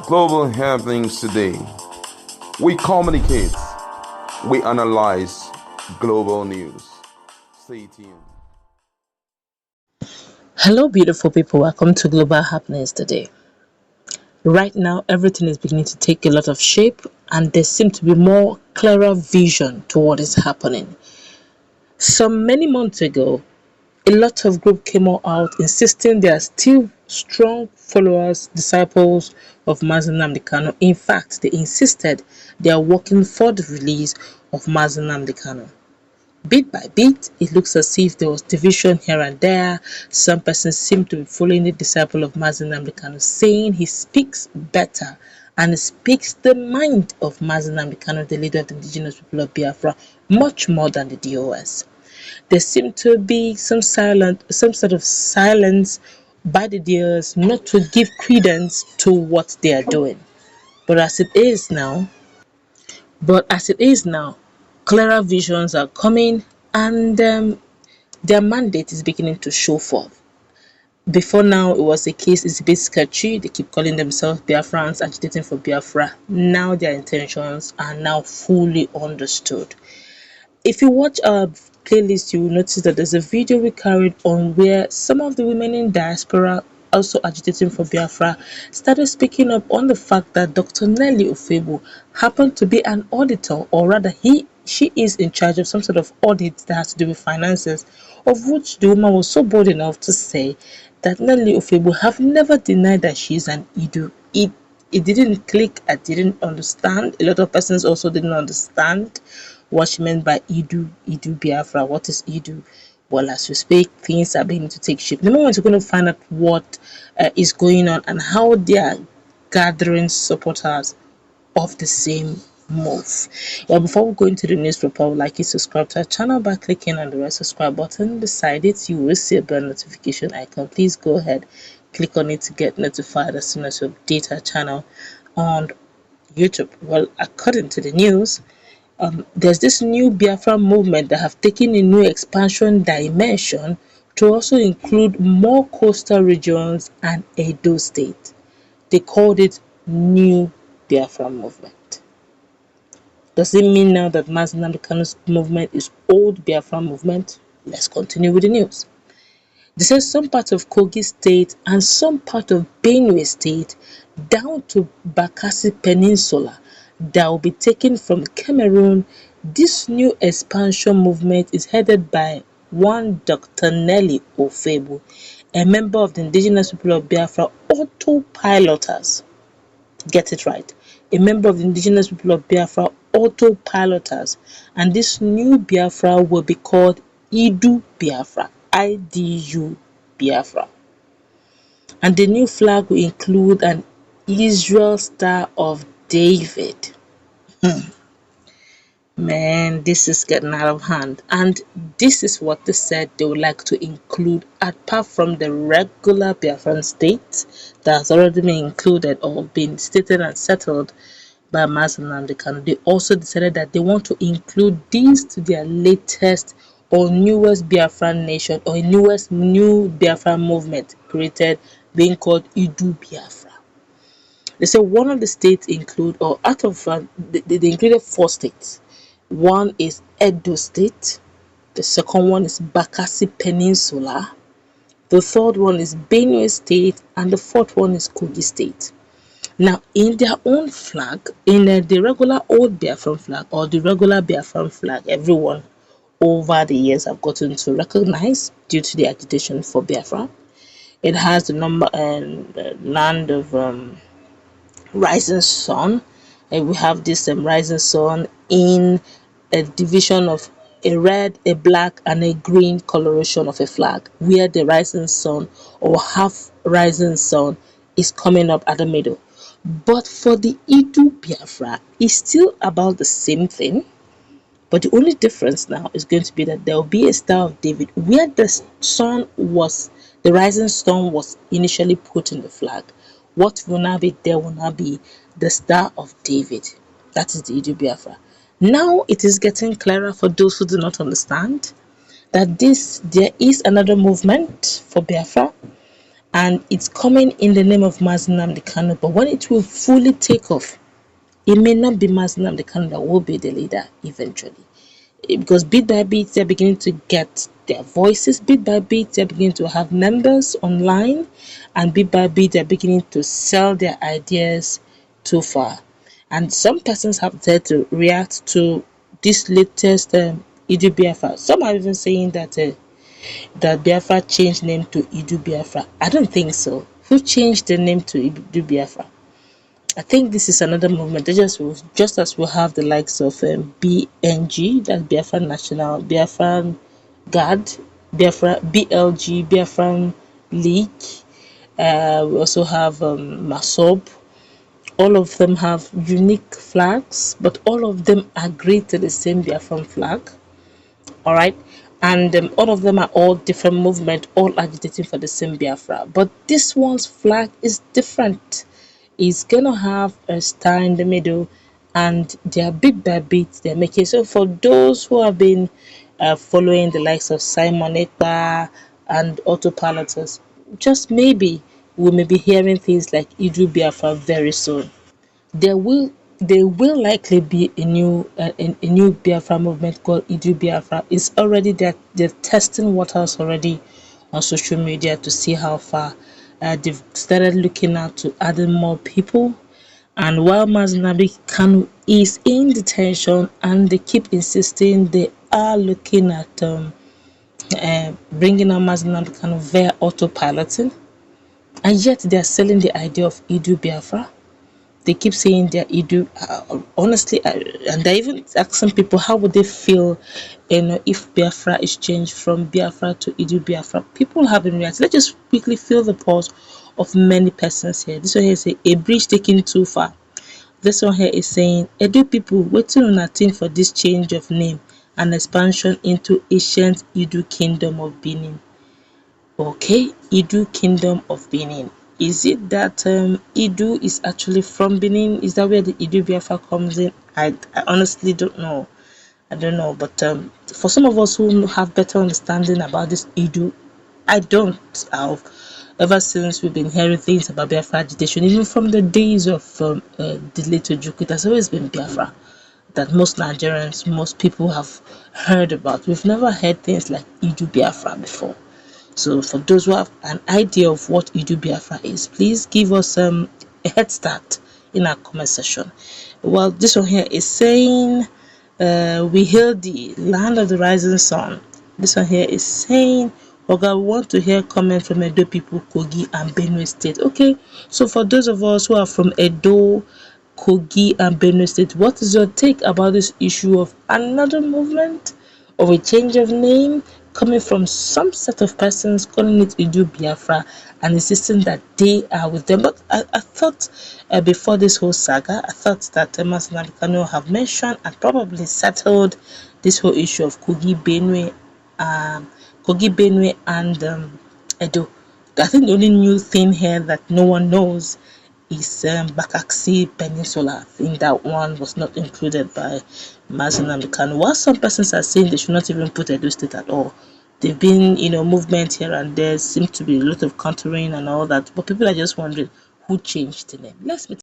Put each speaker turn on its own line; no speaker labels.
global happenings today. We communicate, we analyze global news. Stay tuned.
Hello, beautiful people. Welcome to Global Happenings today. Right now, everything is beginning to take a lot of shape, and there seems to be more clearer vision to what is happening. Some many months ago, a lot of group came out insisting they are still strong followers, disciples of Nnamdi Kanu. In fact, they insisted they are working for the release of Nnamdi Kanu. Bit by bit, it looks as if there was division here and there. Some persons seem to be following the disciple of Nnamdi Kanu, saying he speaks better and speaks the mind of Nnamdi Kanu, the leader of the indigenous people of Biafra, much more than the DOS. There seemed to be some sort of silence by the DOS not to give credence to what they are doing. But as it is now, clearer visions are coming, and their mandate is beginning to show forth. Before now, it was a case, it's a bit sketchy. They keep calling themselves Biafrans, agitating for Biafra. Now their intentions are now fully understood. If you watch our playlist, you will notice that there's a video we carried on where some of the women in diaspora, also agitating for Biafra, started speaking up on the fact that Dr. Nelly Ofebo happened to be an auditor, or rather she is in charge of some sort of audit that has to do with finances, of which the woman was so bold enough to say that Nelly Ofebo have never denied that she is an Idu. It didn't click. I didn't understand. A lot of persons also didn't understand what she meant by Idu Biafra. What is Idu? Well, as we speak, things are beginning to take shape. The moment we're going to find out what is going on and how they are gathering supporters of the same move. Well, before we go into the news proper, I would like you to subscribe to our channel by clicking on the red subscribe button. Beside it, you will see a bell notification icon. Please go ahead, click on it to get notified as soon as we update our channel on YouTube. Well, according to the news, there's this new Biafra movement that have taken a new expansion dimension to also include more coastal regions and Edo State. They called it New Biafra Movement. Does it mean now that Nnamdi Kanu's movement is old Biafra movement? Let's continue with the news. They say some part of Kogi State and some part of Benue State down to Bakassi Peninsula that will be taken from Cameroon. This new expansion movement is headed by one Dr. Nelly Ofebo, a member of the indigenous people of Biafra autopiloters. Get it right. A member of the indigenous people of Biafra autopiloters. And this new Biafra will be called Idu Biafra. IDU Biafra. And the new flag will include an Israel Star of David. Man, this is getting out of hand. And this is what they said they would like to include apart from the regular Biafran state that has already been included or been stated and settled by Nnamdi Kanu. They also decided that they want to include these to their latest or newest Biafran nation or newest new Biafran movement created, being called Idu Biafra. They say one of the states include, or out of they included 4 states. One is Edo State, the second one is Bakassi Peninsula, the third one is Benue State, and the fourth one is Kogi State. Now, in their own flag, in the regular old Biafran flag or the regular Biafran flag, everyone over the years have gotten to recognize due to the agitation for Biafra. It has the number and land of Rising Sun, and we have this Rising Sun in a division of a red, a black, and a green coloration of a flag, where the Rising Sun or half Rising Sun is coming up at the middle. But for the Idu Biafra, it's still about the same thing. But the only difference now is going to be that there will be a Star of David where the Rising Sun was initially put in the flag. What will now be there will now be the Star of David. That is the Idu Biafra. Now it is getting clearer for those who do not understand that there is another movement for Biafra, and it's coming in the name of Nnamdi Kanu. But when it will fully take off, it may not be Nnamdi Kanu that will be the leader eventually, because bit by bit they're beginning to get their voices, bit by bit they're beginning to have members online, and bit by bit they're beginning to sell their ideas too far. And some persons have dared to react to this latest Idu Biafra. Some are even saying that Biafra changed name to Idu Biafra. I don't think so. Who changed the name to Idu Biafra? I think this is another movement. Just as we have the likes of BNG, that's Biafra National, Biafran Guard, Biafra BLG, Biafran League. We also have Masob. All of them have unique flags, but all of them agree to the same Biafran flag. All right, and all of them are all different movement, all agitating for the same Biafra. But this one's flag is different. It's gonna have a star in the middle, and they are bit by bit they're making. So for those who have been following the likes of Simon Ekpa and autopiloters, just maybe we may be hearing things like Idu Biafra very soon. There will likely be a new Biafra movement called Idu Biafra. It's already they're testing waters already on social media to see how far. They've started looking out to adding more people. And while Nnamdi Kanu is in detention, and they keep insisting they are looking at bringing out Nnamdi Kanu via autopiloting, and yet they are selling the idea of Idu Biafra. They keep saying they're Idu. Honestly, and they're even asking people how would they feel, if Biafra is changed from Biafra to Idu Biafra. People have been reacting. Let's just quickly feel the pulse of many persons here. This one here say a bridge taken too far. This one here is saying Edu people waiting on a thing for this change of name and expansion into ancient Idu Kingdom of Benin. Okay, Idu Kingdom of Benin. Is it that Idu is actually from Benin? Is that where the Idu Biafra comes in? I honestly don't know. I don't know. But for some of us who have better understanding about this Idu, I don't. Ever since we've been hearing things about Biafra agitation, even from the days of the late Ojukwu, it has always been Biafra that most Nigerians, most people have heard about. We've never heard things like Idu Biafra before. So for those who have an idea of what Idu Biafra is, please give us a head start in our comment section. Well, this one here is saying we hail the land of the rising sun. This one here is saying Oga, we want to hear comment from Edo people, Kogi and Benue State. Okay, so for those of us who are from Edo, Kogi and Benue State, what is your take about this issue of another movement, of a change of name, coming from some set of persons calling it Idu Biafra and insisting that they are with them? But I thought before this whole saga, I thought that Nnamdi Kanu have mentioned and probably settled this whole issue of Kogi, Benue, and Edo. I think the only new thing here that no one knows is Bakaksi Peninsula. I think that one was not included by Nnamdi Kanu. While some persons are saying they should not even put Edo State at all. They've been, movement here and there, seems to be a lot of countering and all that. But people are just wondering who changed the name. Let's meet.